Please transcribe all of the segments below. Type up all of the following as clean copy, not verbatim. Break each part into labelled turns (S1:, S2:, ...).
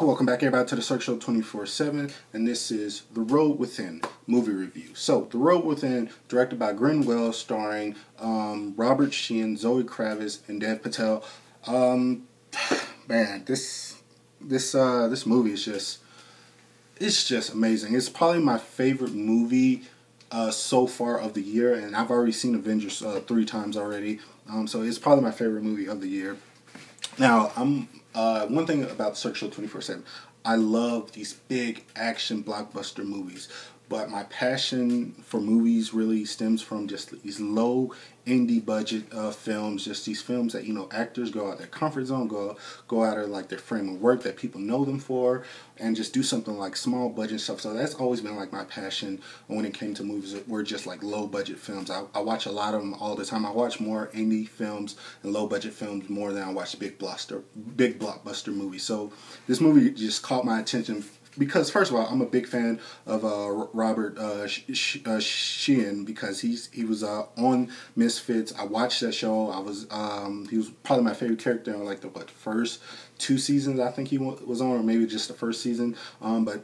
S1: Welcome back everybody to the Cirque Show 24/7, and this is The Road Within movie review. So, The Road Within, directed by Glenn Wells, starring Robert Sheehan, Zoe Kravitz, and Dev Patel. Man, this movie is just amazing. It's probably my favorite movie so far of the year, and I've already seen Avengers 3 times already. So it's probably my favorite movie of the year. Now, one thing about Cirque Show 24/7, I love these big action blockbuster movies, but my passion for movies really stems from just these low indie budget films, just these films that, actors go out their comfort zone, go out of like their frame of work that people know them for, and just do something like small budget stuff. So that's always been like my passion when it came to movies that were just like low budget films. I watch a lot of them all the time. I watch more indie films and low budget films more than I watch big blockbuster movies. So this movie just caught my attention because, first of all, I'm a big fan of Robert Sheehan, because he was on Misfits. I watched that show. He was probably my favorite character in like the first 2 seasons I think he was on, or maybe just the first season. But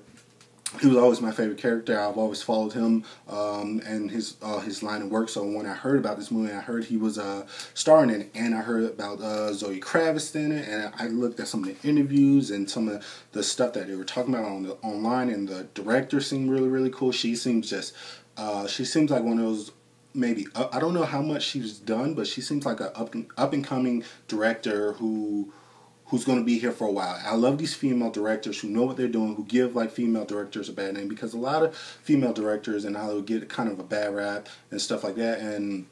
S1: he was always my favorite character. I've always followed him and his line of work. So when I heard about this movie, I heard he was starring in it, and I heard about Zoe Kravitz in it, and I looked at some of the interviews and some of the stuff that they were talking about online, and the director seemed really cool. She seems like one of those, maybe, I don't know how much she's done, but she seems like an up and coming director who's going to be here for a while. I love these female directors who know what they're doing, who give like female directors a bad name, because a lot of female directors in Hollywood get kind of a bad rap and stuff like that, and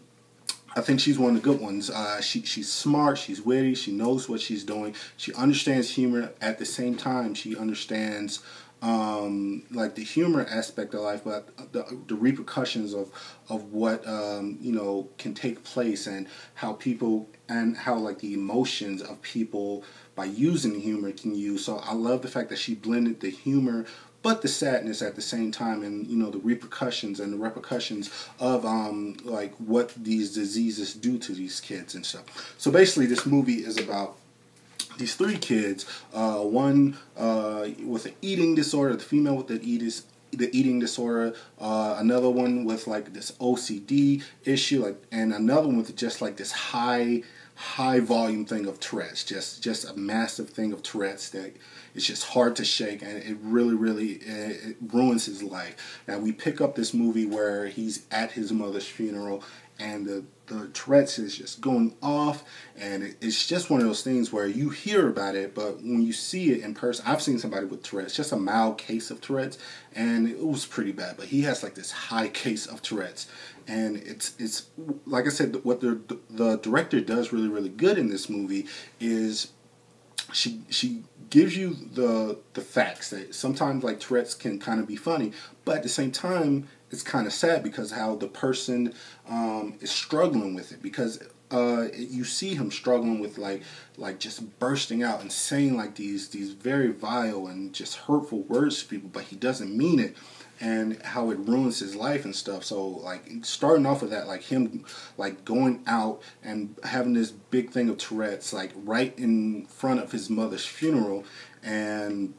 S1: I think she's one of the good ones. She's smart, she's witty, she knows what she's doing, she understands humor. At the same time, she understands like the humor aspect of life, but the repercussions of what can take place, and how people, and how like the emotions of people by using humor can use. So I love the fact that she blended the humor but the sadness at the same time, and the repercussions of like what these diseases do to these kids and stuff. So basically, this movie is about these 3 kids, one with an eating disorder, the female with the eating disorder, another one with like this OCD issue, like, and another one with just like this high volume thing of Tourette's, just a massive thing of Tourette's that it's just hard to shake, and it really it ruins his life. Now we pick up this movie where he's at his mother's funeral, and the Tourette's is just going off, and it's just one of those things where you hear about it, but when you see it in person, I've seen somebody with Tourette's, just a mild case of Tourette's, and it was pretty bad, but he has like this high case of Tourette's, and it's like I said, what the director does really good in this movie is she gives you the facts that sometimes like Tourette's can kind of be funny, but at the same time it's kind of sad because how the person is struggling with it, because you see him struggling with like just bursting out and saying like these very vile and just hurtful words to people, but he doesn't mean it, and how it ruins his life and stuff. So like starting off with that, like him like going out and having this big thing of Tourette's like right in front of his mother's funeral, and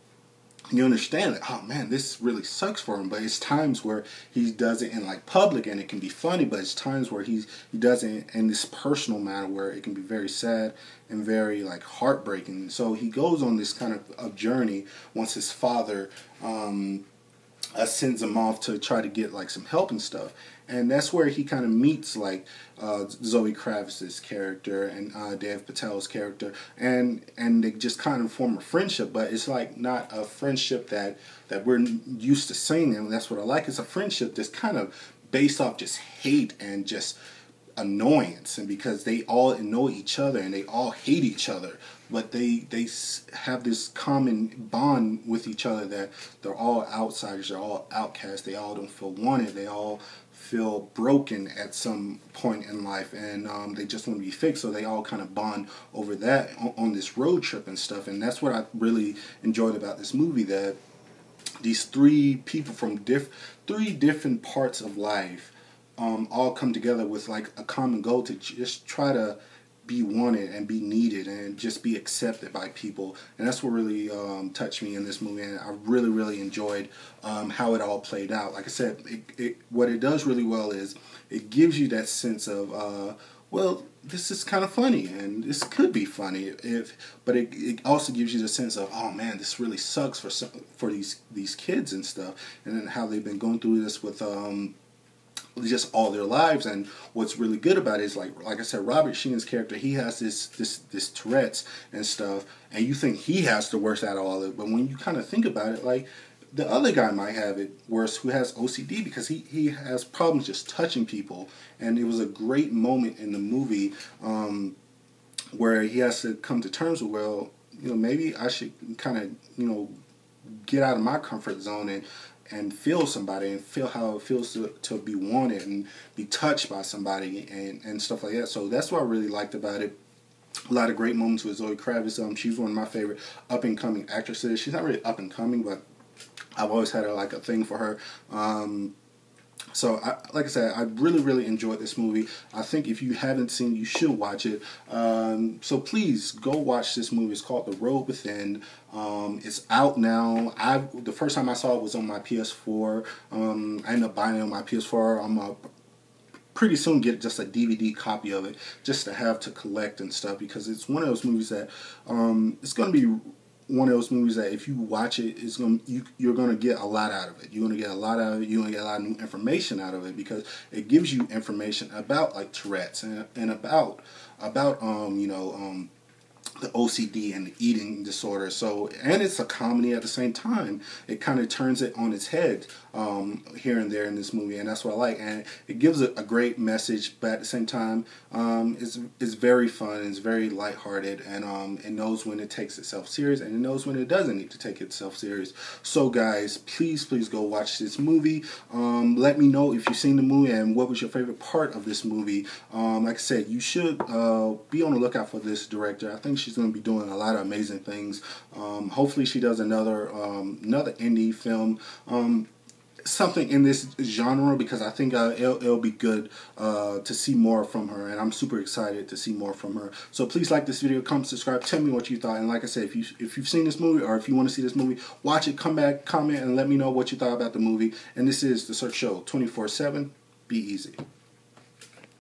S1: you understand that, oh man, this really sucks for him. But it's times where he does it in like public and it can be funny, but it's times where he does it in this personal manner where it can be very sad and very like heartbreaking. So he goes on this kind of journey once his father sends him off to try to get like some help and stuff, and that's where he kind of meets like Zoe Kravitz's character and Dev Patel's character, and they just kind of form a friendship. But it's like not a friendship that we're used to seeing, and that's what I like. It's a friendship that's kind of based off just hate and just annoyance, and because they all annoy each other and they all hate each other, but they have this common bond with each other, that they're all outsiders, they're all outcasts, they all don't feel wanted, they all feel broken at some point in life, and they just want to be fixed. So they all kind of bond over that on this road trip and stuff. And that's what I really enjoyed about this movie, that these 3 people from 3 different parts of life all come together with like a common goal to just try to be wanted and be needed and just be accepted by people. And that's what really touched me in this movie, and I really, really enjoyed how it all played out. Like I said, what it does really well is it gives you that sense of, well, this is kind of funny, and this could be funny, but it also gives you the sense of, oh man, this really sucks for these kids and stuff, and then how they've been going through this with just all their lives. And what's really good about it is, like I said, Robert Sheen's character, he has this Tourette's and stuff, and you think he has the worst out of all of it, but when you kind of think about it, like, the other guy might have it worse, who has OCD, because he has problems just touching people. And it was a great moment in the movie where he has to come to terms with, well, maybe I should kind of, get out of my comfort zone and feel somebody and feel how it feels to be wanted and be touched by somebody and stuff like that. So that's what I really liked about it. A lot of great moments with Zoe Kravitz. She's one of my favorite up-and-coming actresses. She's not really up-and-coming, but I've always had a thing for her. So, like I said, I really, really enjoyed this movie. I think if you haven't seen it, you should watch it. So please go watch this movie. It's called The Road Within. It's out now. The first time I saw it was on my PS4. I ended up buying it on my PS4. I'm pretty soon get just a DVD copy of it just to have to collect and stuff, because it's one of those movies that it's going to be one of those movies that if you watch it, you're going to get a lot out of it. You're going to get a lot out of it. You're going to get a lot of new information out of it, because it gives you information about like Tourette's and about the OCD and the eating disorder. So, and it's a comedy at the same time. It kind of turns it on its head here and there in this movie, and that's what I like. And it gives a great message, but at the same time, it's very fun. It's very lighthearted, and it knows when it takes itself serious, and it knows when it doesn't need to take itself serious. So, guys, please go watch this movie. Let me know if you've seen the movie and what was your favorite part of this movie. Like I said, you should be on the lookout for this director. I think she's going to be doing a lot of amazing things. Hopefully she does another indie film, something in this genre, because I think it'll be good to see more from her, and I'm super excited to see more from her. So please like this video, comment, subscribe, tell me what you thought, and like I said, if you've seen this movie, or if you want to see this movie, watch it, come back, comment, and let me know what you thought about the movie. And this is The Search Show 24/7. Be easy.